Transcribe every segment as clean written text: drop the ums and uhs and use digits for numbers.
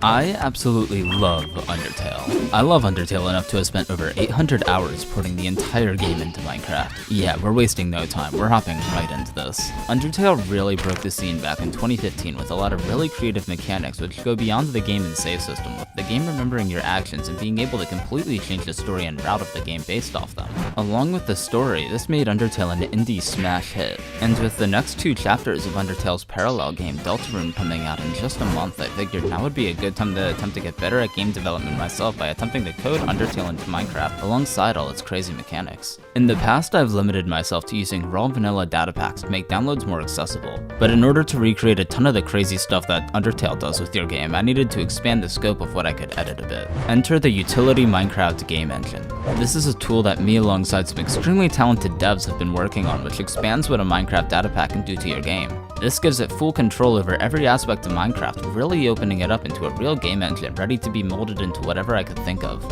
I absolutely love Undertale. I love Undertale enough to have spent over 800 hours porting the entire game into Minecraft. Yeah, we're wasting no time, we're hopping right into this. Undertale really broke the scene back in 2015 with a lot of really creative mechanics which go beyond the game and save system, with the game remembering your actions and being able to completely change the story and route of the game based off them. Along with the story, this made Undertale an indie smash hit. And with the next 2 chapters of Undertale's parallel game, Deltarune, coming out in just a month, I figured now would be a good time to attempt to get better at game development myself by attempting to code Undertale into Minecraft alongside all its crazy mechanics. In the past, I've limited myself to using raw vanilla data packs to make downloads more accessible, but in order to recreate a ton of the crazy stuff that Undertale does with your game, I needed to expand the scope of what I could edit a bit. Enter the Utility Minecraft Game Engine. This is a tool that me alongside some extremely talented devs have been working on, which expands what a Minecraft data pack can do to your game. This gives it full control over every aspect of Minecraft, really opening it up into a real game engine ready to be molded into whatever I could think of.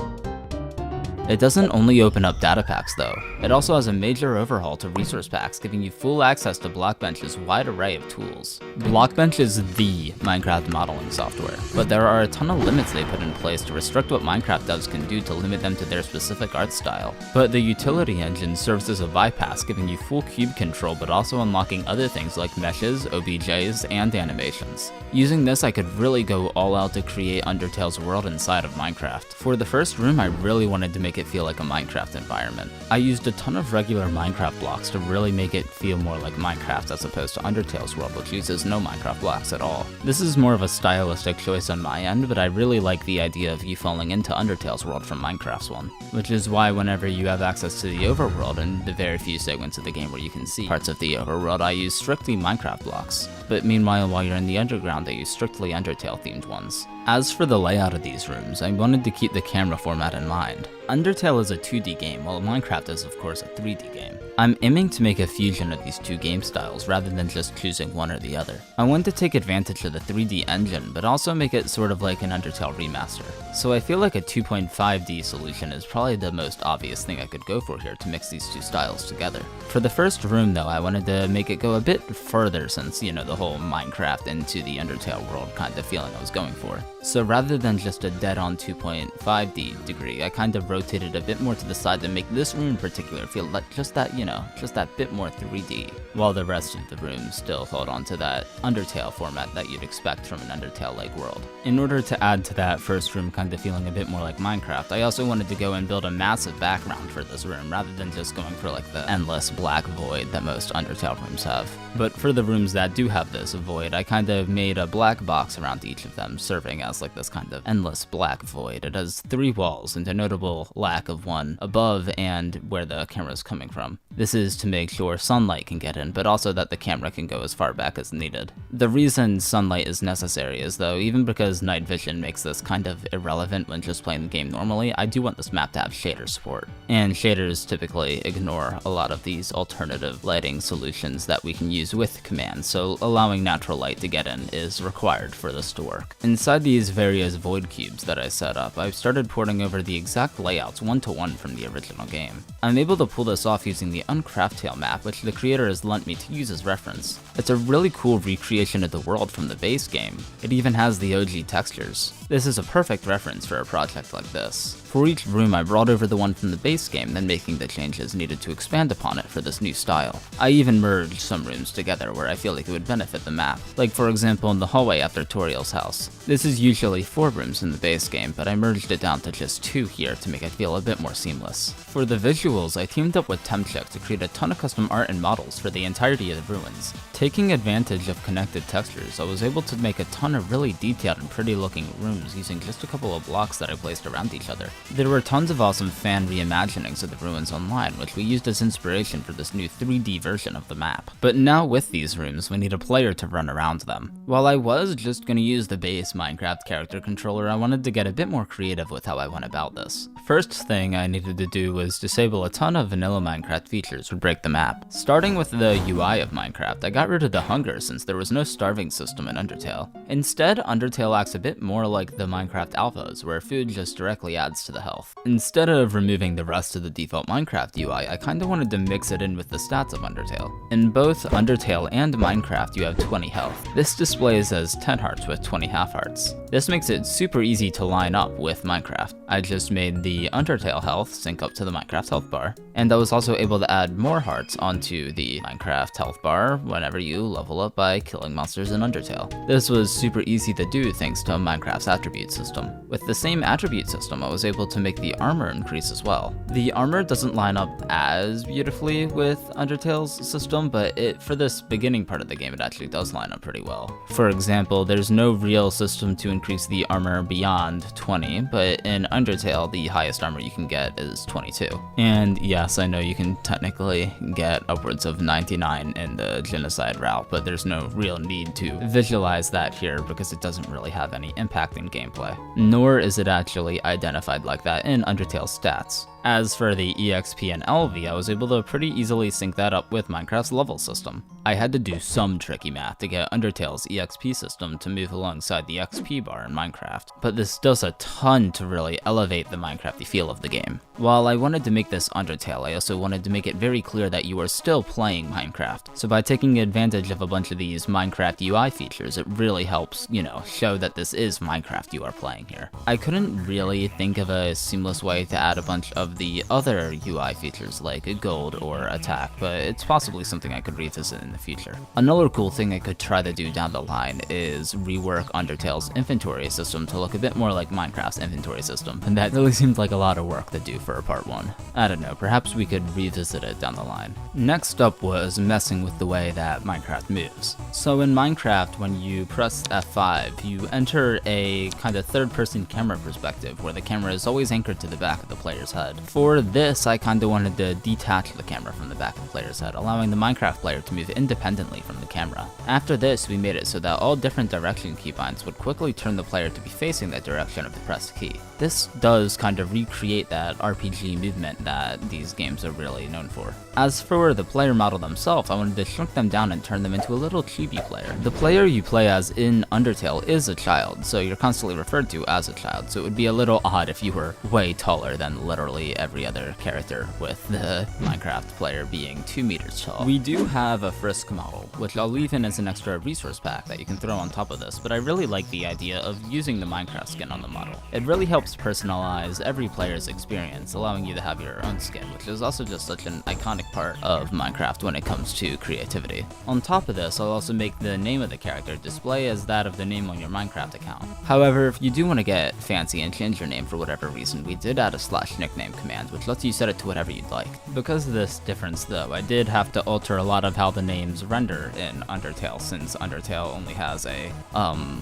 It doesn't only open up data packs though, it also has a major overhaul to resource packs, giving you full access to Blockbench's wide array of tools. Blockbench is the Minecraft modeling software, but there are a ton of limits they put in place to restrict what Minecraft devs can do to limit them to their specific art style. But the utility engine serves as a bypass, giving you full cube control but also unlocking other things like meshes, OBJs, and animations. Using this, I could really go all out to create Undertale's world inside of Minecraft. For the first room, I really wanted to make it feel like a Minecraft environment. I used a ton of regular Minecraft blocks to really make it feel more like Minecraft as opposed to Undertale's world, which uses no Minecraft blocks at all. This is more of a stylistic choice on my end, but I really like the idea of you falling into Undertale's world from Minecraft's one, which is why whenever you have access to the overworld and the very few segments of the game where you can see parts of the overworld, I use strictly Minecraft blocks. But meanwhile, while you're in the underground, I use strictly Undertale themed ones. As for the layout of these rooms, I wanted to keep the camera format in mind. Undertale is a 2D game, while Minecraft is of course a 3D game. I'm aiming to make a fusion of these 2 game styles rather than just choosing one or the other. I want to take advantage of the 3D engine, but also make it sort of like an Undertale remaster. So I feel like a 2.5D solution is probably the most obvious thing I could go for here to mix these 2 styles together. For the first room though, I wanted to make it go a bit further since, you know, the whole Minecraft into the Undertale world kind of feeling I was going for. So rather than just a dead-on 2.5D degree, I kind of rotated a bit more to the side to make this room in particular feel like just that, you know, just that bit more 3D, while the rest of the rooms still hold on to that Undertale format that you'd expect from an Undertale-like world. In order to add to that first room kind of feeling a bit more like Minecraft, I also wanted to go and build a massive background for this room rather than just going for like the endless black void that most Undertale rooms have. But for the rooms that do have this void, I kind of made a black box around each of them, serving as like this kind of endless black void. It has 3 walls and a notable lack of one above and where the camera is coming from. This is to make sure sunlight can get in, but also that the camera can go as far back as needed. The reason sunlight is necessary is though, even because night vision makes this kind of irrelevant when just playing the game normally, I do want this map to have shader support. And shaders typically ignore a lot of these alternative lighting solutions that we can use with commands, so allowing natural light to get in is required for this to work. Inside these various void cubes that I set up, I've started porting over the exact layouts 1-to-1 from the original game. I'm able to pull this off using the Uncraftail map, which the creator has lent me to use as reference. It's a really cool recreation of the world from the base game. It even has the OG textures. This is a perfect reference for a project like this. For each room, I brought over the one from the base game, then making the changes needed to expand upon it for this new style. I even merged some rooms together where I feel like it would benefit the map, like for example in the hallway after Toriel's house. This is usually 4 rooms in the base game, but I merged it down to just 2 here to make it feel a bit more seamless. For the visuals, I teamed up with Temcheck to create a ton of custom art and models for the entirety of the ruins. Taking advantage of connected textures, I was able to make a ton of really detailed and pretty looking rooms using just a couple of blocks that I placed around each other. There were tons of awesome fan reimaginings of the ruins online, which we used as inspiration for this new 3D version of the map. But now with these rooms, we need a player to run around them. While I was just going to use the base Minecraft character controller, I wanted to get a bit more creative with how I went about this. First thing I needed to do was disable a ton of vanilla Minecraft features to break the map. Starting with the UI of Minecraft, I got rid of the hunger since there was no starving system in Undertale. Instead, Undertale acts a bit more like the Minecraft alphas, where food just directly adds to to the health. Instead of removing the rest of the default Minecraft UI, I kinda wanted to mix it in with the stats of Undertale. In both Undertale and Minecraft, you have 20 health. This displays as 10 hearts with 20 half hearts. This makes it super easy to line up with Minecraft. I just made the Undertale health sync up to the Minecraft health bar, and I was also able to add more hearts onto the Minecraft health bar whenever you level up by killing monsters in Undertale. This was super easy to do thanks to Minecraft's attribute system. With the same attribute system, I was able to make the armor increase as well. The armor doesn't line up as beautifully with Undertale's system, but for this beginning part of the game, it actually does line up pretty well. For example, there's no real system to increase the armor beyond 20, but in Undertale, the highest armor you can get is 22. And yes, I know you can technically get upwards of 99 in the genocide route, but there's no real need to visualize that here because it doesn't really have any impact in gameplay. Nor is it actually identified like that in Undertale's stats. As for the EXP and LV, I was able to pretty easily sync that up with Minecraft's level system. I had to do some tricky math to get Undertale's EXP system to move alongside the XP bar in Minecraft, but this does a ton to really elevate the Minecrafty feel of the game. While I wanted to make this Undertale, I also wanted to make it very clear that you are still playing Minecraft. So by taking advantage of a bunch of these Minecraft UI features, it really helps, show that this is Minecraft you are playing here. I couldn't really think of a seamless way to add a bunch of the other UI features like gold or attack, but it's possibly something I could revisit in the future. Another cool thing I could try to do down the line is rework Undertale's inventory system to look a bit more like Minecraft's inventory system, and that really seemed like a lot of work to do for a part 1. I don't know, perhaps we could revisit it down the line. Next up was messing with the way that Minecraft moves. So in Minecraft, when you press F5, you enter a kind of third-person camera perspective where the camera is always anchored to the back of the player's head. For this, I kinda wanted to detach the camera from the back of the player's head, allowing the Minecraft player to move independently from the camera. After this, we made it so that all different direction keybinds would quickly turn the player to be facing that direction of the pressed key. This does kind of recreate that RPG movement that these games are really known for. As for the player model themselves, I wanted to shrink them down and turn them into a little chibi player. The player you play as in Undertale is a child, so you're constantly referred to as a child, so it would be a little odd if you were way taller than literally every other character, with the Minecraft player being 2 meters tall. We do have a Frisk model, which I'll leave in as an extra resource pack that you can throw on top of this, but I really like the idea of using the Minecraft skin on the model. It really helps personalize every player's experience, allowing you to have your own skin, which is also just such an iconic part of Minecraft when it comes to creativity. On top of this, I'll also make the name of the character display as that of the name on your Minecraft account. However, if you do want to get fancy and change your name for whatever reason, we did add a /nickname command, which lets you set it to whatever you'd like. Because of this difference though, I did have to alter a lot of how the names render in Undertale, since Undertale only has a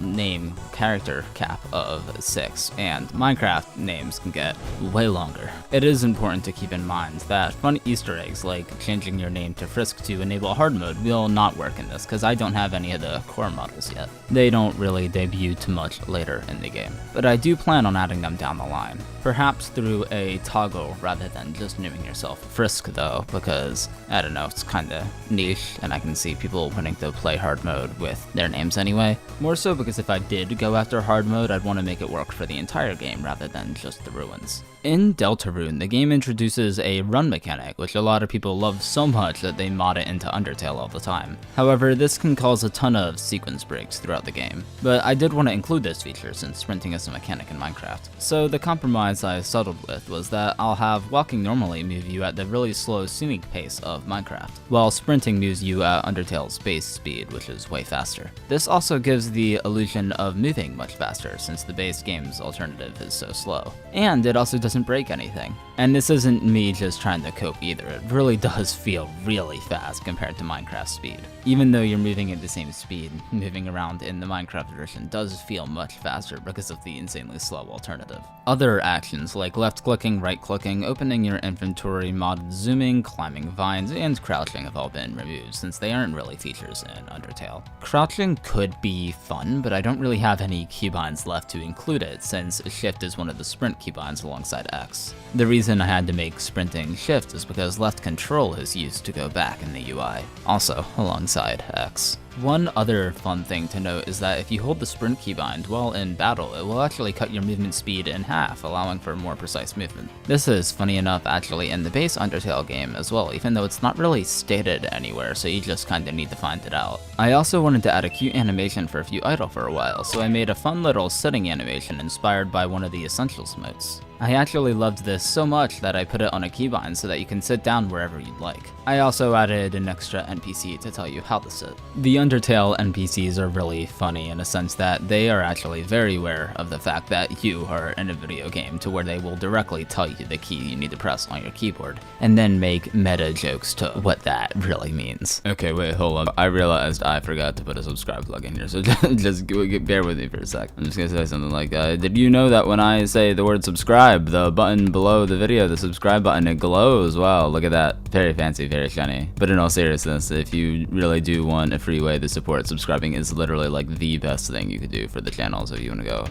name character cap of 6, and Minecraft names can get way longer. It is important to keep in mind that fun Easter eggs like changing your name to Frisk to enable hard mode will not work in this, because I don't have any of the core models yet. They don't really debut too much later in the game, but I do plan on adding them down the line. Perhaps through a toggle rather than just naming yourself Frisk though, because, I don't know, it's kinda niche, and I can see people wanting to play hard mode with their names anyway. More so because if I did go after hard mode, I'd want to make it work for the entire game rather than just the ruins. In deltarune, the game introduces a run mechanic, which a lot of people love so much that they mod it into Undertale all the time. However, this can cause a ton of sequence breaks throughout the game, but I did want to include this feature since sprinting is a mechanic in Minecraft. So the compromise I settled with was that I'll have walking normally move you at the really slow scenic pace of Minecraft, while sprinting moves you at Undertale's base speed, which is way faster. This also gives the illusion of moving much faster since the base game's alternative is so slow. And it also doesn't break anything. And this isn't me just trying to cope either, it really does feel really fast compared to Minecraft speed. Even though you're moving at the same speed, moving around in the Minecraft version does feel much faster because of the insanely slow alternative. Other actions like left clicking, right clicking, opening your inventory, modded zooming, climbing vines, and crouching have all been removed since they aren't really features in Undertale. Crouching could be fun, but I don't really have any keybinds left to include it since shift is one of the sprint keybinds alongside X. The reason I had to make sprinting shift is because left control is used to go back in the UI, also alongside X. One other fun thing to note is that if you hold the sprint keybind while in battle, it will actually cut your movement speed in half, allowing for more precise movement. This is, funny enough, actually in the base Undertale game as well, even though it's not really stated anywhere, so you just kinda need to find it out. I also wanted to add a cute animation for if you idle for a while, so I made a fun little sitting animation inspired by one of the Essentials motes. I actually loved this so much that I put it on a keybind so that you can sit down wherever you'd like. I also added an extra NPC to tell you how to sit. The Undertale NPCs are really funny in a sense that they are actually very aware of the fact that you are in a video game, to where they will directly tell you the key you need to press on your keyboard, and then make meta jokes to what that really means. Okay, wait, hold on. I realized I forgot to put a subscribe plug in here, so just bear with me for a sec. I'm just gonna say something like, did you know that when I say the word subscribe, the button below the video, the subscribe button, it glows? Wow, look at that. Very fancy, very shiny. But in all seriousness, if you really do want a free way to support, subscribing is literally like the best thing you could do for the channel, so if you wanna go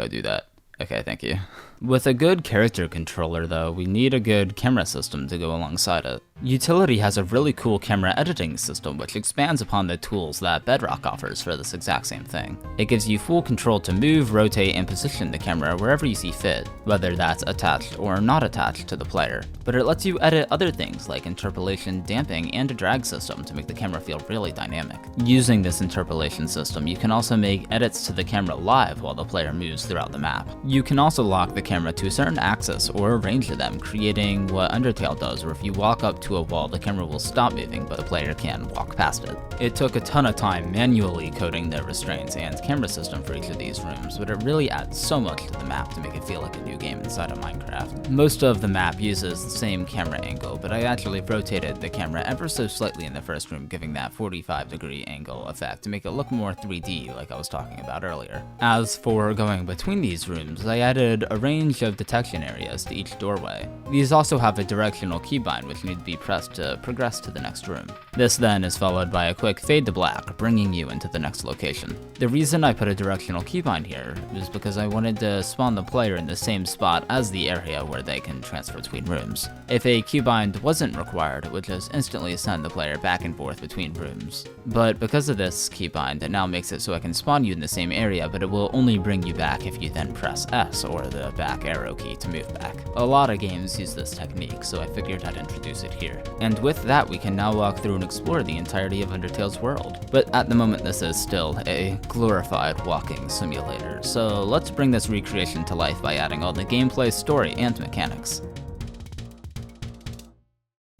do that. Okay, thank you. With a good character controller though, we need a good camera system to go alongside it. Utility has a really cool camera editing system which expands upon the tools that Bedrock offers for this exact same thing. It gives you full control to move, rotate, and position the camera wherever you see fit, whether that's attached or not attached to the player. But it lets you edit other things like interpolation, damping, and a drag system to make the camera feel really dynamic. Using this interpolation system, you can also make edits to the camera live while the player moves throughout the map. You can also lock the camera to a certain axis or a range of them, creating what Undertale does, where if you walk up to a wall, the camera will stop moving, but the player can walk past it. It took a ton of time manually coding the restraints and camera system for each of these rooms, but it really adds so much to the map to make it feel like a new game inside of Minecraft. Most of the map uses the same camera angle, but I actually rotated the camera ever so slightly in the first room, giving that 45-degree angle effect to make it look more 3D like I was talking about earlier. As for going between these rooms, I added a range of detection areas to each doorway. These also have a directional keybind which need to be pressed to progress to the next room. This then is followed by a quick fade to black, bringing you into the next location. The reason I put a directional keybind here is because I wanted to spawn the player in the same spot as the area where they can transfer between rooms. If a keybind wasn't required, it would just instantly send the player back and forth between rooms. But because of this keybind, it now makes it so I can spawn you in the same area, but it will only bring you back if you then press S or the back arrow key to move back. A lot of games use this technique, so I figured I'd introduce it here. And with that, we can now walk through and explore the entirety of Undertale's world. But at the moment, this is still a glorified walking simulator, so let's bring this recreation to life by adding all the gameplay, story, and mechanics.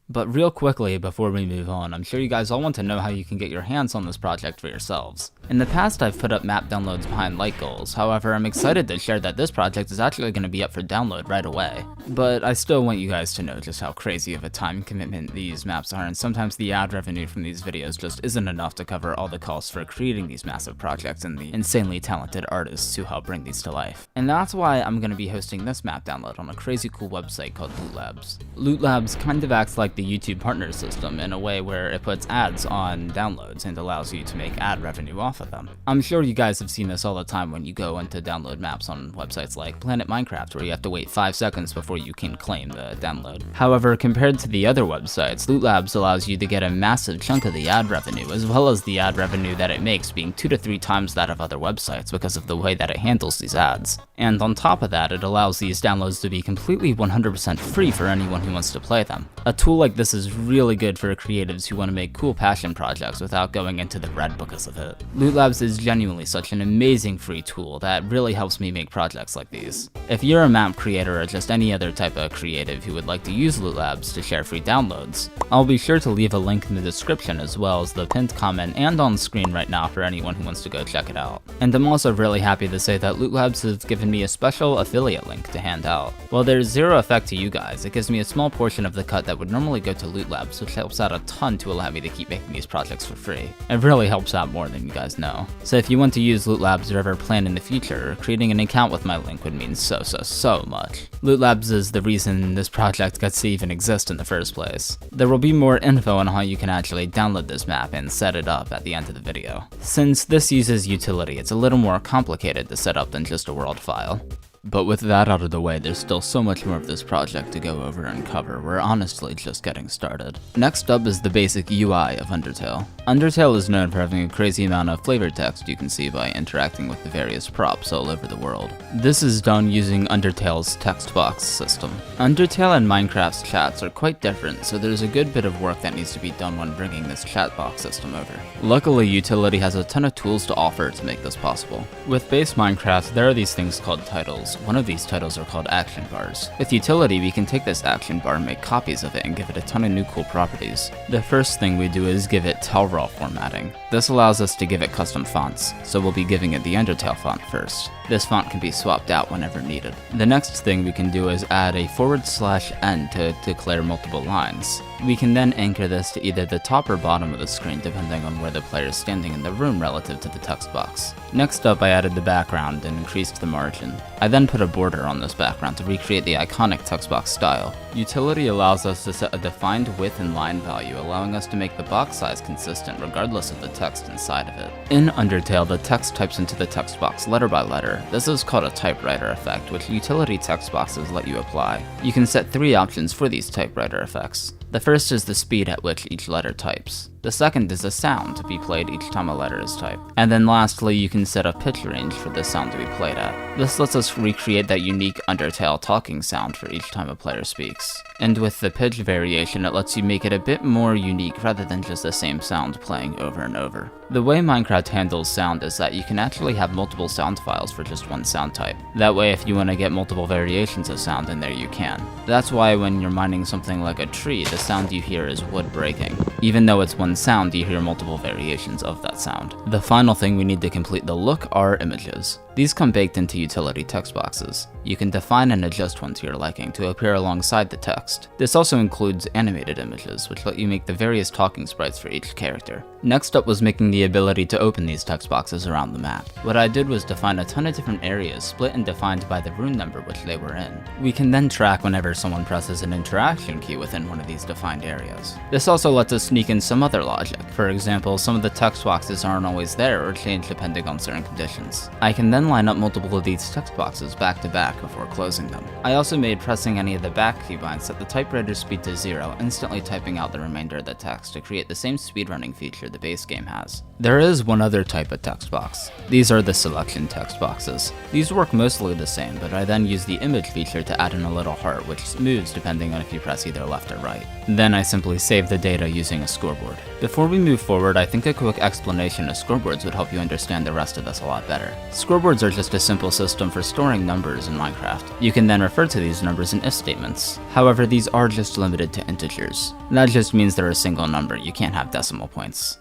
But real quickly before we move on, I'm sure you guys all want to know how you can get your hands on this project for yourselves. In the past, I've put up map downloads behind light goals, however I'm excited to share that this project is actually going to be up for download right away. But I still want you guys to know just how crazy of a time commitment these maps are, and sometimes the ad revenue from these videos just isn't enough to cover all the costs for creating these massive projects and the insanely talented artists who help bring these to life. And that's why I'm going to be hosting this map download on a crazy cool website called Loot Labs. Loot Labs kind of acts like the YouTube partner system in a way where it puts ads on downloads and allows you to make ad revenue off of them. I'm sure you guys have seen this all the time when you go into download maps on websites like Planet Minecraft, where you have to wait 5 seconds before you can claim the download. However, compared to the other websites, Loot Labs allows you to get a massive chunk of the ad revenue, as well as the ad revenue that it makes being 2 to 3 times that of other websites because of the way that it handles these ads. And on top of that, it allows these downloads to be completely 100% free for anyone who wants to play them. A tool like this is really good for creatives who want to make cool passion projects without going into the red because of it. Loot Labs is genuinely such an amazing free tool that really helps me make projects like these. If you're a map creator or just any other type of creative who would like to use Loot Labs to share free downloads, I'll be sure to leave a link in the description as well as the pinned comment and on screen right now for anyone who wants to go check it out. And I'm also really happy to say that Loot Labs has given me a special affiliate link to hand out. While there's zero effect to you guys, it gives me a small portion of the cut that would normally go to Loot Labs, which helps out a ton to allow me to keep making these projects for free. It really helps out more than you guys know. So if you want to use Loot Labs or ever plan in the future, creating an account with my link would mean so much. Loot Labs is the reason this project gets to even exist in the first place. There will be more info on how you can actually download this map and set it up at the end of the video. Since this uses utility, it's a little more complicated to set up than just a world file. But with that out of the way, there's still so much more of this project to go over and cover. We're honestly just getting started. Next up is the basic UI of Undertale. Undertale is known for having a crazy amount of flavor text you can see by interacting with the various props all over the world. This is done using Undertale's text box system. Undertale and Minecraft's chats are quite different, so there's a good bit of work that needs to be done when bringing this chat box system over. Luckily, Utility has a ton of tools to offer to make this possible. With base Minecraft, there are these things called titles. One of these titles are called action bars. With Utility, we can take this action bar and make copies of it and give it a ton of new cool properties. The first thing we do is give it Telraw formatting. This allows us to give it custom fonts, so we'll be giving it the Undertale font first. This font can be swapped out whenever needed. The next thing we can do is add a /n to declare multiple lines. We can then anchor this to either the top or bottom of the screen depending on where the player is standing in the room relative to the text box. Next up, I added the background and increased the margin. I then put a border on this background to recreate the iconic text box style. Utility allows us to set a defined width and line value, allowing us to make the box size consistent regardless of the text inside of it. In Undertale, the text types into the text box letter by letter. This is called a typewriter effect, which Utility text boxes let you apply. You can set 3 options for these typewriter effects. The first is the speed at which each letter types. The second is a sound to be played each time a letter is typed. And then lastly, you can set a pitch range for the sound to be played at. This lets us recreate that unique Undertale talking sound for each time a player speaks. And with the pitch variation, it lets you make it a bit more unique rather than just the same sound playing over and over. The way Minecraft handles sound is that you can actually have multiple sound files for just one sound type. That way, if you want to get multiple variations of sound in there, you can. That's why when you're mining something like a tree, the sound you hear is wood breaking. Even though it's one sound, you hear multiple variations of that sound. The final thing we need to complete the look are images. These come baked into Utility text boxes. You can define and adjust one to your liking to appear alongside the text. This also includes animated images, which let you make the various talking sprites for each character. Next up was making the ability to open these text boxes around the map. What I did was define a ton of different areas split and defined by the rune number which they were in. We can then track whenever someone presses an interaction key within one of these defined areas. This also lets us sneak in some other logic. For example, some of the text boxes aren't always there or change depending on certain conditions. I can then line up multiple of these text boxes back to back before closing them. I also made pressing any of the back keybinds set the typewriter speed to 0, instantly typing out the remainder of the text to create the same speedrunning feature the base game has. There is one other type of text box. These are the selection text boxes. These work mostly the same, but I then use the image feature to add in a little heart, which moves depending on if you press either left or right. Then I simply save the data using a scoreboard. Before we move forward, I think a quick explanation of scoreboards would help you understand the rest of this a lot better. Scoreboards are just a simple system for storing numbers in Minecraft. You can then refer to these numbers in if statements. However, these are just limited to integers. That just means they're a single number, you can't have decimal points.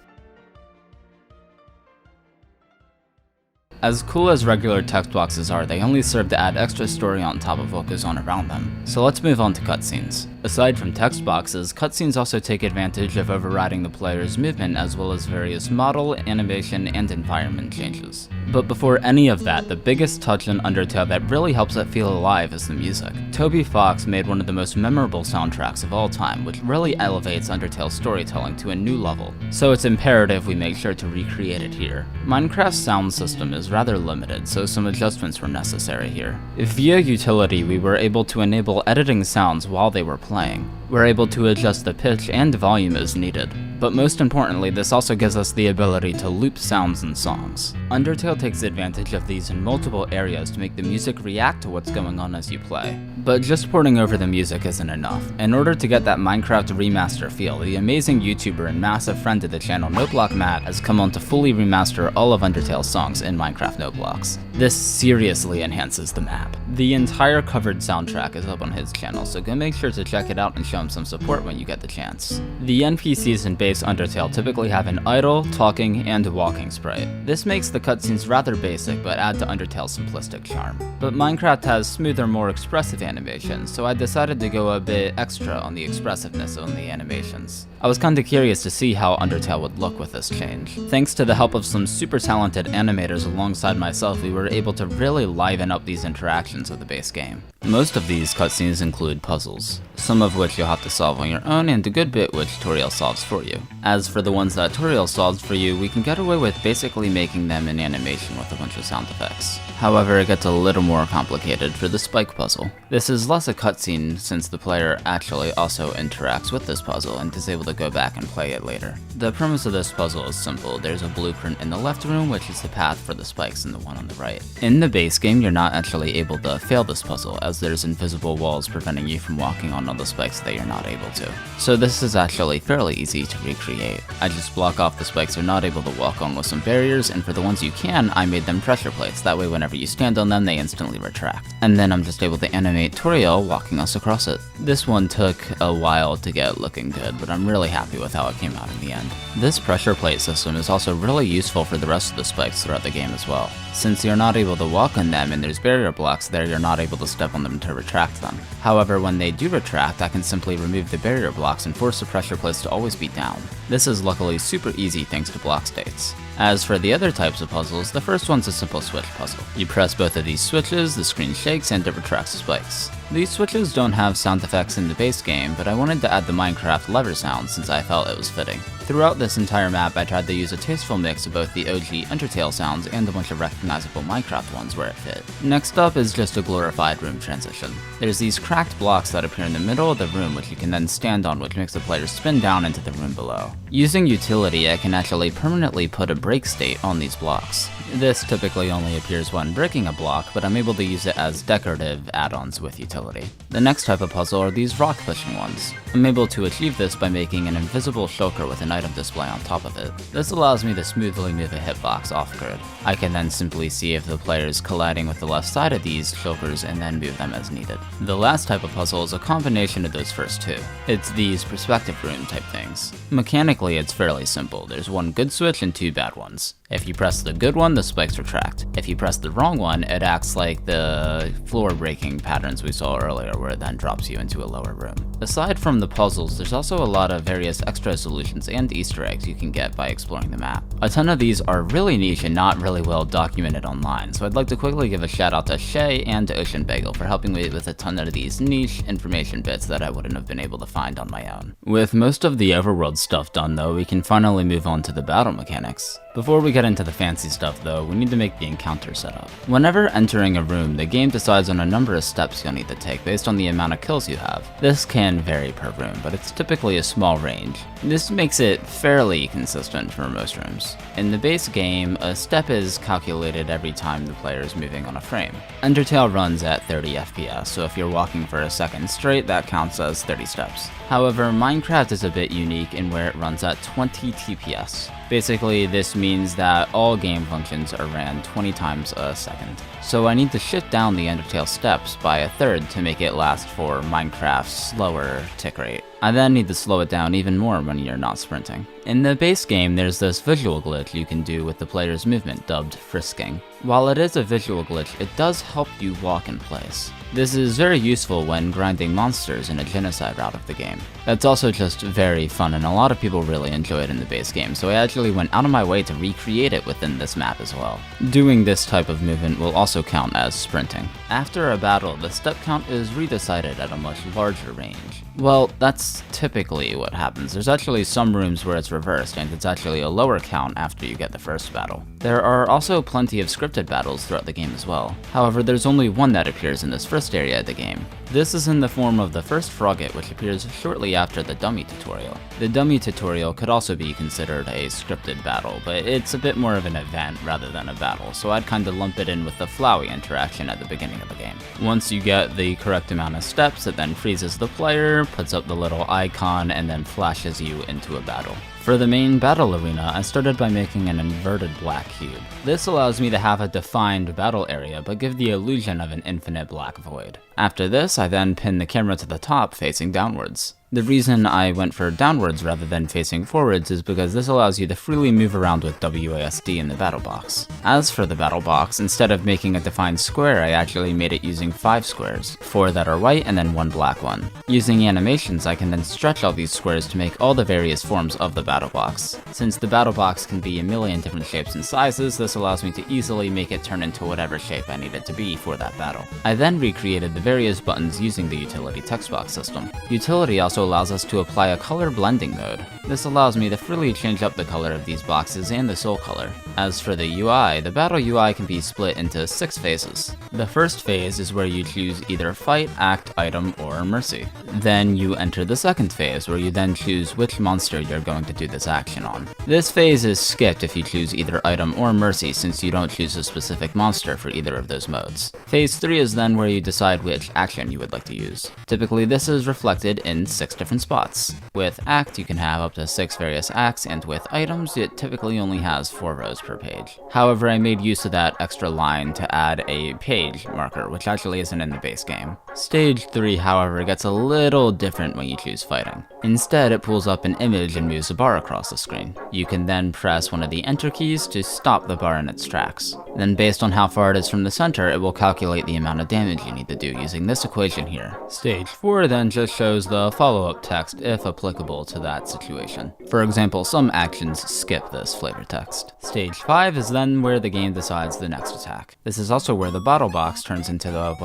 As cool as regular text boxes are, they only serve to add extra story on top of what goes on around them. So let's move on to cutscenes. Aside from text boxes, cutscenes also take advantage of overriding the player's movement as well as various model, animation, and environment changes. But before any of that, the biggest touch in Undertale that really helps it feel alive is the music. Toby Fox made one of the most memorable soundtracks of all time, which really elevates Undertale's storytelling to a new level. So it's imperative we make sure to recreate it here. Minecraft's sound system is rather limited, so some adjustments were necessary here. Via Utility, we were able to enable editing sounds while they were playing. We're able to adjust the pitch and volume as needed. But most importantly, this also gives us the ability to loop sounds in songs. Undertale takes advantage of these in multiple areas to make the music react to what's going on as you play. But just porting over the music isn't enough. In order to get that Minecraft remaster feel, the amazing YouTuber and massive friend of the channel NoteBlockMatt has come on to fully remaster all of Undertale's songs in Minecraft Noteblocks. This seriously enhances the map. The entire covered soundtrack is up on his channel, so go make sure to check it out and show him some support when you get the chance. The NPCs in base Undertale typically have an idle, talking, and walking sprite. This makes the cutscenes rather basic, but add to Undertale's simplistic charm. But Minecraft has smoother, more expressive animations, so I decided to go a bit extra on the expressiveness on the animations. I was kinda curious to see how Undertale would look with this change. Thanks to the help of some super talented animators alongside myself, we were able to really liven up these interactions of the base game. Most of these cutscenes include puzzles, some of which you'll have to solve on your own and a good bit which Toriel solves for you. As for the ones that Toriel solves for you, we can get away with basically making them in animation with a bunch of sound effects. However, it gets a little more complicated for the spike puzzle. This is less a cutscene since the player actually also interacts with this puzzle and is able to go back and play it later. The premise of this puzzle is simple. There's a blueprint in the left room which is the path for the spikes and the one on the right. In the base game, you're not actually able to fail this puzzle as there's invisible walls preventing you from walking on all the spikes that you're not able to. So this is actually fairly easy to recreate. I just block off the spikes you're not able to walk on with some barriers, and for the ones you can, I made them pressure plates. That way whenever you stand on them, they instantly retract. And then I'm just able to animate Toriel walking us across it. This one took a while to get looking good, but I'm really happy with how it came out in the end. This pressure plate system is also really useful for the rest of the spikes throughout the game as well. Since you're not able to walk on them and there's barrier blocks there, you're not able to step on them to retract them. However, when they do retract, I can simply remove the barrier blocks and force the pressure plates to always be down. This is luckily super easy thanks to block states. As for the other types of puzzles, the first one's a simple switch puzzle. You press both of these switches, the screen shakes, and it retracts the spikes. These switches don't have sound effects in the base game, but I wanted to add the Minecraft lever sound since I felt it was fitting. Throughout this entire map, I tried to use a tasteful mix of both the OG Undertale sounds and a bunch of recognizable Minecraft ones where it fit. Next up is just a glorified room transition. There's these cracked blocks that appear in the middle of the room which you can then stand on, which makes the player spin down into the room below. Using utility, I can actually permanently put a break state on these blocks. This typically only appears when breaking a block, but I'm able to use it as decorative add-ons with utility. The next type of puzzle are these rock pushing ones. I'm able to achieve this by making an invisible shulker with an item display on top of it. This allows me to smoothly move a hitbox off-grid. I can then simply see if the player is colliding with the left side of these shulkers and then move them as needed. The last type of puzzle is a combination of those first two. It's these perspective room type things. Mechanically, it's fairly simple. There's one good switch and two bad ones. If you press the good one, the spikes retract. If you press the wrong one, it acts like the floor breaking patterns we saw earlier where it then drops you into a lower room. Aside from the puzzles, there's also a lot of various extra solutions and Easter eggs you can get by exploring the map. A ton of these are really niche and not really well documented online, so I'd like to quickly give a shout out to Shay and to Ocean Bagel for helping me with a ton of these niche information bits that I wouldn't have been able to find on my own. With most of the overworld stuff done though, we can finally move on to the battle mechanics. Before we get into the fancy stuff though, we need to make the encounter setup. Whenever entering a room, the game decides on a number of steps you'll need to take based on the amount of kills you have. This can vary per room, but it's typically a small range. This makes it fairly consistent for most rooms. In the base game, a step is calculated every time the player is moving on a frame. Undertale runs at 30 FPS, so if you're walking for a second straight, that counts as 30 steps. However, Minecraft is a bit unique in where it runs at 20 TPS. Basically, this means that all game functions are ran 20 times a second. So I need to shift down the Undertale steps by a third to make it last for Minecraft's slower tick rate. I then need to slow it down even more when you're not sprinting. In the base game, there's this visual glitch you can do with the player's movement dubbed frisking. While it is a visual glitch, it does help you walk in place. This is very useful when grinding monsters in a genocide route of the game. That's also just very fun and a lot of people really enjoy it in the base game, so I actually went out of my way to recreate it within this map as well. Doing this type of movement will also count as sprinting. After a battle, the step count is redecided at a much larger range. Well, that's typically what happens. There's actually some rooms where it's reversed, and it's actually a lower count after you get the first battle. There are also plenty of scripted battles throughout the game as well. However, there's only one that appears in this first area of the game. This is in the form of the first frogget, which appears shortly after the dummy tutorial. The dummy tutorial could also be considered a scripted battle, but it's a bit more of an event rather than a battle, so I'd kinda lump it in with the Flowey interaction at the beginning of the game. Once you get the correct amount of steps, it then freezes the player, puts up the little icon, and then flashes you into a battle. For the main battle arena, I started by making an inverted black cube. This allows me to have a defined battle area, but give the illusion of an infinite black void. After this, I then pin the camera to the top facing downwards. The reason I went for downwards rather than facing forwards is because this allows you to freely move around with WASD in the battle box. As for the battle box, instead of making a defined square, I actually made it using 5 squares, 4 that are white and then 1 black one. Using animations, I can then stretch all these squares to make all the various forms of the battle box. Since the battle box can be a million different shapes and sizes, this allows me to easily make it turn into whatever shape I need it to be for that battle. I then recreated the various buttons using the utility text box system. Utility also allows us to apply a color blending mode. This allows me to freely change up the color of these boxes and the soul color. As for the UI, the battle UI can be split into 6 phases. The first phase is where you choose either fight, act, item, or mercy. Then you enter the second phase, where you then choose which monster you're going to do this action on. This phase is skipped if you choose either item or mercy, since you don't choose a specific monster for either of those modes. Phase 3 is then where you decide which action you would like to use. Typically this is reflected in 6 different spots. With act, you can have up to 6 various acts, and with items, it typically only has 4 rows per page. However, I made use of that extra line to add a page marker, which actually isn't in the base game. Stage 3, however, gets a little different when you choose fighting. Instead, it pulls up an image and moves a bar across the screen. You can then press one of the enter keys to stop the bar in its tracks. Then based on how far it is from the center, it will calculate the amount of damage you need to do using this equation here. Stage 4 then just shows the follow-up text if applicable to that situation. For example, some actions skip this flavor text. Stage 5 is then where the game decides the next attack. This is also where the battle box turns into the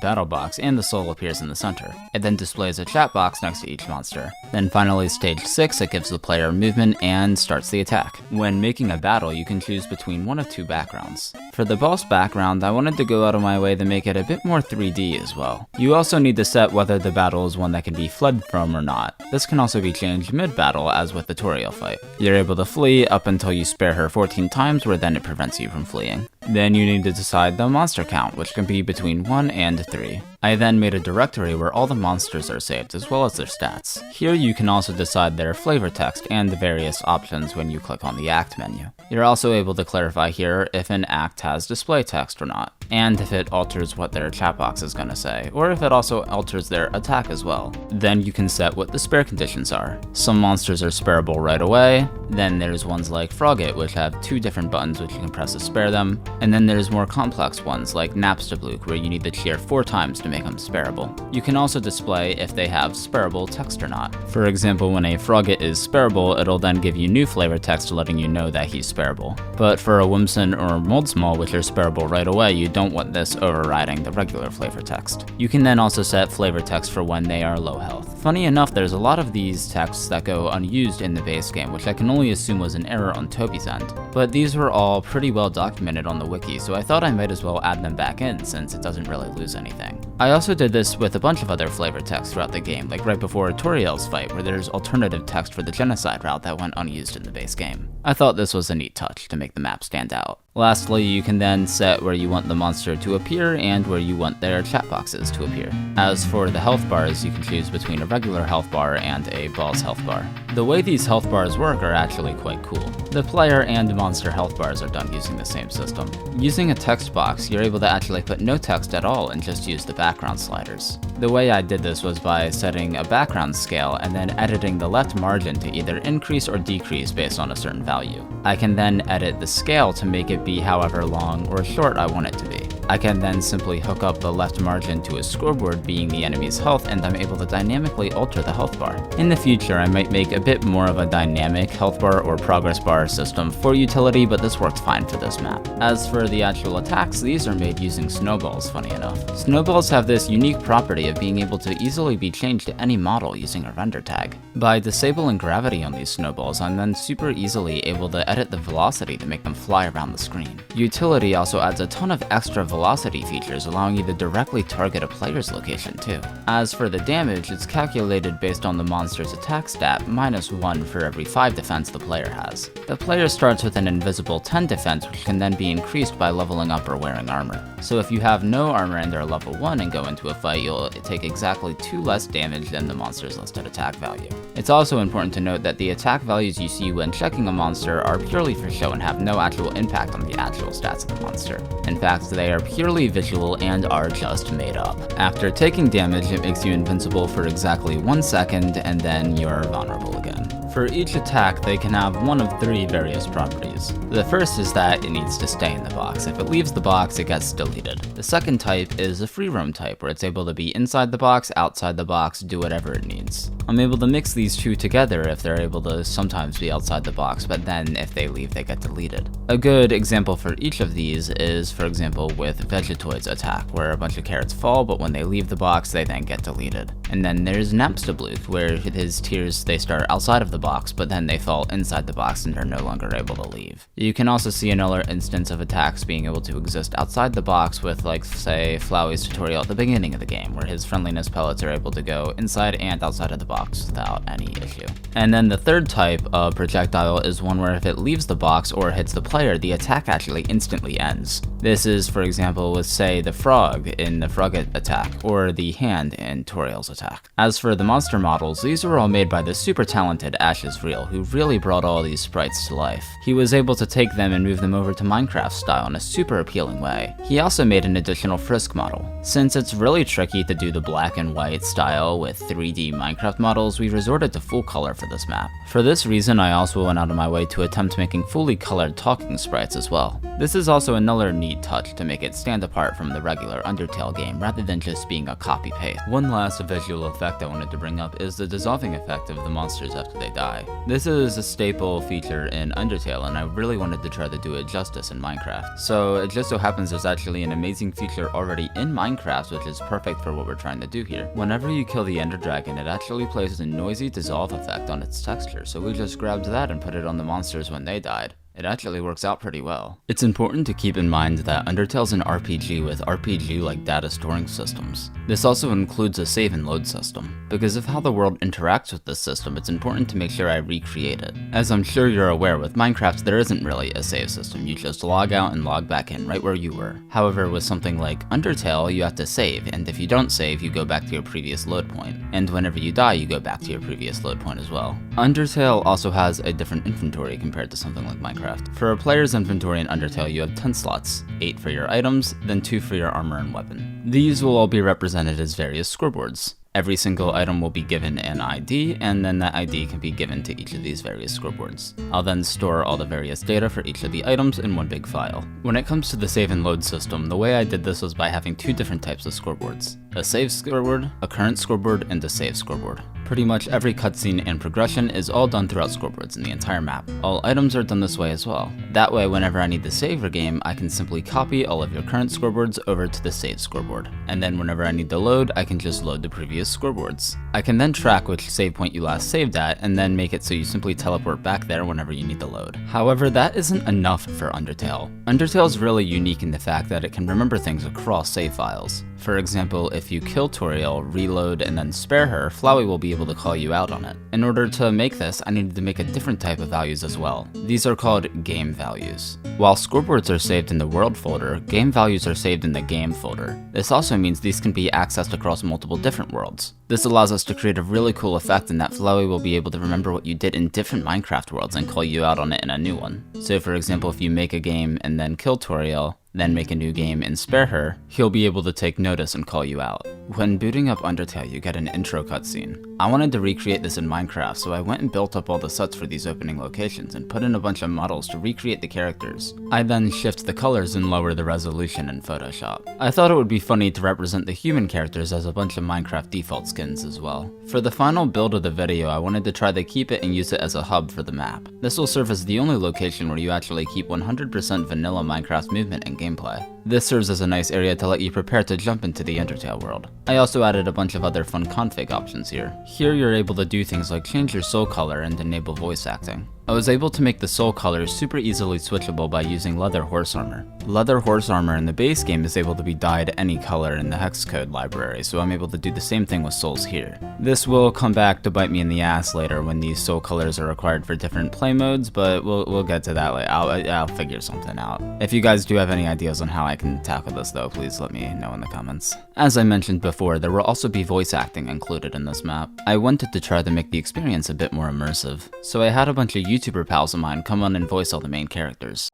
battle box and the soul appears in the center. It then displays a chat box next to each monster. Then finally, stage 6, it gives the player movement and starts the attack. When making a battle, you can choose between one of 2 backgrounds. For the boss background, I wanted to go out of my way to make it a bit more 3D as well. You also need to set whether the battle is one that can be fled from or not. This can also be changed mid-battle, as with the Toriel fight. You're able to flee up until you spare her 14 times, where then it prevents you from fleeing. Then you need to decide the monster count, which can be between 1 and 3. I then made a directory where all the monsters are saved, as well as their stats. Here you can also decide their flavor text and the various options when you click on the act menu. You're also able to clarify here if an act has display text or not, and if it alters what their chat box is going to say, or if it also alters their attack as well. Then you can set what the spare conditions are. Some monsters are spareable right away, then there's ones like Frogget, which have 2 different buttons which you can press to spare them, and then there's more complex ones like Napstablook, where you need to cheer 4 times to make them spareable. You can also display if they have spareable text or not. For example, when a Frogget is spareable, it'll then give you new flavor text letting you know that he's spareable. But for a Whimsun or Moldsmal, which are spareable right away, you don't want this overriding the regular flavor text. You can then also set flavor text for when they are low health. Funny enough, there's a lot of these texts that go unused in the base game, which I can only assume was an error on Toby's end. But these were all pretty well documented on the wiki, so I thought I might as well add them back in since it doesn't really lose anything. I also did this with a bunch of other flavor text throughout the game, like right before Toriel's fight, where there's alternative text for the genocide route that went unused in the base game. I thought this was a neat touch to make the map stand out. Lastly, you can then set where you want the monster to appear and where you want their chat boxes to appear. As for the health bars, you can choose between a regular health bar and a boss health bar. The way these health bars work are actually quite cool. The player and monster health bars are done using the same system. Using a text box, you're able to actually put no text at all and just use the background sliders. The way I did this was by setting a background scale and then editing the left margin to either increase or decrease based on a certain value. I can then edit the scale to make it be however long or short I want it to be. I can then simply hook up the left margin to a scoreboard being the enemy's health, and I'm able to dynamically alter the health bar. In the future, I might make a bit more of a dynamic health bar or progress bar system for utility, but this worked fine for this map. As for the actual attacks, these are made using snowballs, funny enough. Snowballs have this unique property of being able to easily be changed to any model using a render tag. By disabling gravity on these snowballs, I'm then super easily able to edit the velocity to make them fly around the screen. Utility also adds a ton of extra velocity features, allowing you to directly target a player's location too. As for the damage, it's calculated based on the monster's attack stat -1 for every 5 defense the player has. The player starts with an invisible 10 defense, which can then be increased by leveling up or wearing armor. So if you have no armor and they're level 1 and go into a fight, you'll take exactly 2 less damage than the monster's listed attack value. It's also important to note that the attack values you see when checking a monster are purely for show and have no actual impact on the actual stats of the monster. In fact, they are purely visual and are just made up. After taking damage, it makes you invincible for exactly 1 second, and then you're vulnerable again. For each attack, they can have one of 3 various properties. The first is that it needs to stay in the box. If it leaves the box, it gets deleted. The second type is a free roam type, where it's able to be inside the box, outside the box, do whatever it needs. I'm able to mix these two together if they're able to sometimes be outside the box, but then if they leave, they get deleted. A good example for each of these is, for example, with Vegetoid's attack, where a bunch of carrots fall, but when they leave the box, they then get deleted. And then there's Napstablook, where his tears, they start outside of the box, but then they fall inside the box and are no longer able to leave. You can also see another instance of attacks being able to exist outside the box with, like, say, Flowey's tutorial at the beginning of the game, where his friendliness pellets are able to go inside and outside of the box without any issue. And then the third type of projectile is one where if it leaves the box or hits the player, the attack actually instantly ends. This is, for example, with, say, the frog in the Frogget attack, or the hand in Toriel's attack. As for the monster models, these were all made by the super talented Ashes Real, who really brought all these sprites to life. He was able to take them and move them over to Minecraft style in a super appealing way. He also made an additional Frisk model. Since it's really tricky to do the black and white style with 3D Minecraft models, we resorted to full color for this map. For this reason, I also went out of my way to attempt making fully colored talking sprites as well. This is also another neat touch to make it stand apart from the regular Undertale game rather than just being a copy-paste. One last visual effect I wanted to bring up is the dissolving effect of the monsters after they die. This is a staple feature in Undertale, and I really wanted to try to do it justice in Minecraft. So it just so happens there's actually an amazing feature already in Minecraft which is perfect for what we're trying to do here. Whenever you kill the Ender Dragon, it actually plays a noisy dissolve effect on its texture, so we just grabbed that and put it on the monsters when they died. It actually works out pretty well. It's important to keep in mind that Undertale's an RPG with RPG-like data storing systems. This also includes a save and load system. Because of how the world interacts with this system, it's important to make sure I recreate it. As I'm sure you're aware, with Minecraft there isn't really a save system. You just log out and log back in right where you were. However, with something like Undertale, you have to save, and if you don't save, you go back to your previous load point. And whenever you die, you go back to your previous load point as well. Undertale also has a different inventory compared to something like Minecraft. For a player's inventory in Undertale, you have 10 slots, 8 for your items, then 2 for your armor and weapon. These will all be represented as various scoreboards. Every single item will be given an ID, and then that ID can be given to each of these various scoreboards. I'll then store all the various data for each of the items in one big file. When it comes to the save and load system, the way I did this was by having 2 different types of scoreboards. A save scoreboard, a current scoreboard, and a save scoreboard. Pretty much every cutscene and progression is all done throughout scoreboards in the entire map. All items are done this way as well. That way, whenever I need to save a game, I can simply copy all of your current scoreboards over to the save scoreboard. And then whenever I need to load, I can just load the previous scoreboards. I can then track which save point you last saved at, and then make it so you simply teleport back there whenever you need to load. However, that isn't enough for Undertale. Undertale is really unique in the fact that it can remember things across save files. For example, if you kill Toriel, reload, and then spare her, Flowey will be able to call you out on it. In order to make this, I needed to make a different type of values as well. These are called game values. While scoreboards are saved in the world folder, game values are saved in the game folder. This also means these can be accessed across multiple different worlds. This allows us to create a really cool effect in that Flowey will be able to remember what you did in different Minecraft worlds and call you out on it in a new one. So for example, if you make a game and then kill Toriel, then make a new game and spare her, he'll be able to take notice and call you out. When booting up Undertale, you get an intro cutscene. I wanted to recreate this in Minecraft, so I went and built up all the sets for these opening locations and put in a bunch of models to recreate the characters. I then shift the colors and lower the resolution in Photoshop. I thought it would be funny to represent the human characters as a bunch of Minecraft default skins as well. For the final build of the video, I wanted to try to keep it and use it as a hub for the map. This will serve as the only location where you actually keep 100% vanilla Minecraft movement and gameplay. This serves as a nice area to let you prepare to jump into the Undertale world. I also added a bunch of other fun config options here. Here you're able to do things like change your soul color and enable voice acting. I was able to make the soul colors super easily switchable by using leather horse armor. Leather horse armor in the base game is able to be dyed any color in the hex code library, so I'm able to do the same thing with souls here. This will come back to bite me in the ass later when these soul colors are required for different play modes, but we'll get to that later. I'll figure something out. If you guys do have any ideas on how I can tackle this though, please let me know in the comments. As I mentioned before, there will also be voice acting included in this map. I wanted to try to make the experience a bit more immersive, so I had a bunch of YouTuber pals of mine come on and voice all the main characters.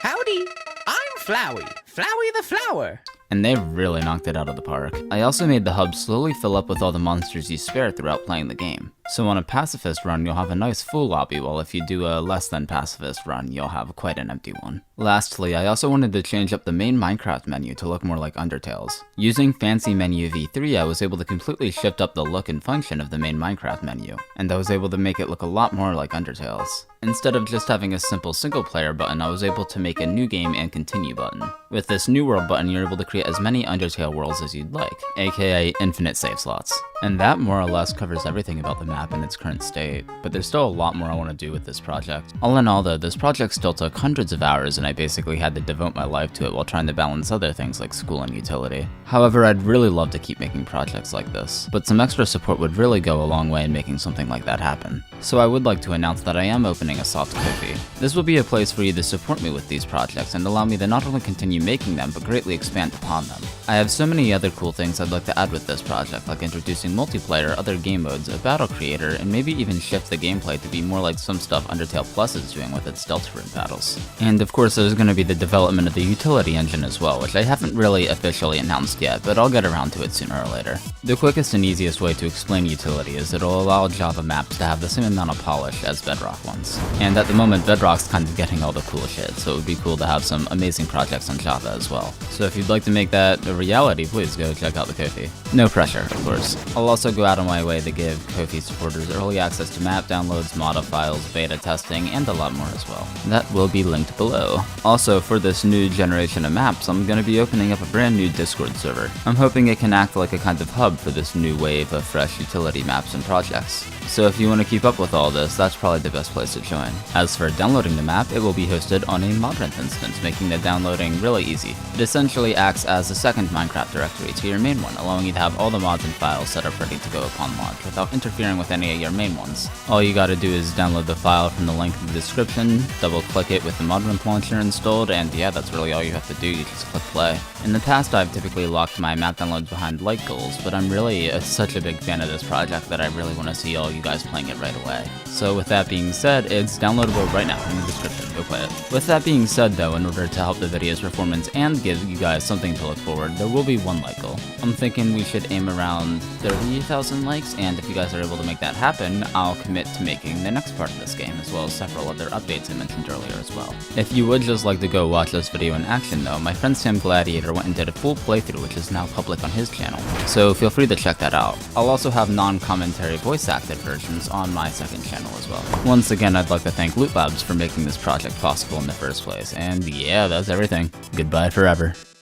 Howdy, I'm Flowey. Flowey the flower. And they really knocked it out of the park. I also made the hub slowly fill up with all the monsters you spare throughout playing the game. So on a pacifist run, you'll have a nice full lobby, while if you do a less than pacifist run, you'll have quite an empty one. Lastly, I also wanted to change up the main Minecraft menu to look more like Undertale's. Using Fancy Menu V3, I was able to completely shift up the look and function of the main Minecraft menu, and I was able to make it look a lot more like Undertale's. Instead of just having a simple single player button, I was able to make a new game and continue button. With this new world button, you're able to create as many Undertale worlds as you'd like, aka infinite save slots. And that more or less covers everything about the map in its current state, but there's still a lot more I want to do with this project. All in all though, this project still took hundreds of hours and I basically had to devote my life to it while trying to balance other things like school and utility. However, I'd really love to keep making projects like this, but some extra support would really go a long way in making something like that happen. So I would like to announce that I am opening a soft Ko-fi. This will be a place for you to support me with these projects and allow me to not only continue making them, but greatly expand upon them. I have so many other cool things I'd like to add with this project, like introducing multiplayer, other game modes, a battle creator, and maybe even shift the gameplay to be more like some stuff Undertale Plus is doing with its deltarune battles. And of course there's going to be the development of the utility engine as well, which I haven't really officially announced yet, but I'll get around to it sooner or later. The quickest and easiest way to explain utility is it'll allow Java maps to have the same amount of polish as Bedrock ones. And at the moment Bedrock's kind of getting all the cool shit, so it would be cool to have some amazing projects on Java as well. So if you'd like to make that a reality, please go check out the Ko-fi. No pressure, of course. I'll also go out of my way to give Ko-fi supporters early access to map downloads, mod files, beta testing, and a lot more as well. That will be linked below. Also, for this new generation of maps, I'm going to be opening up a brand new Discord server. I'm hoping it can act like a kind of hub for this new wave of fresh utility maps and projects. So if you want to keep up with all this, that's probably the best place to join. As for downloading the map, it will be hosted on a Modrent instance, making the downloading really easy. It essentially acts as a second Minecraft directory to your main one, allowing you to have all the mods and files set up ready to go upon launch without interfering with any of your main ones. All you gotta do is download the file from the link in the description, double click it with the Modrent launcher installed, and yeah, that's really all you have to do, you just click play. In the past, I've typically locked my map downloads behind like goals, but I'm really such a big fan of this project that I really want to see all you guys playing it right away. So with that being said, it's downloadable right now in the description, go play it. With that being said though, in order to help the video's performance and give you guys something to look forward, there will be one like goal. I'm thinking we should aim around 30,000 likes, and if you guys are able to make that happen, I'll commit to making the next part of this game, as well as several other updates I mentioned earlier as well. If you would just like to go watch this video in action though, my friend Sam Gladiator went and did a full playthrough which is now public on his channel, so feel free to check that out. I'll also have non-commentary voice acted versions on my second channel as well. Once again, I'd like to thank Loot Labs for making this project possible in the first place, and yeah, that's everything. Goodbye forever.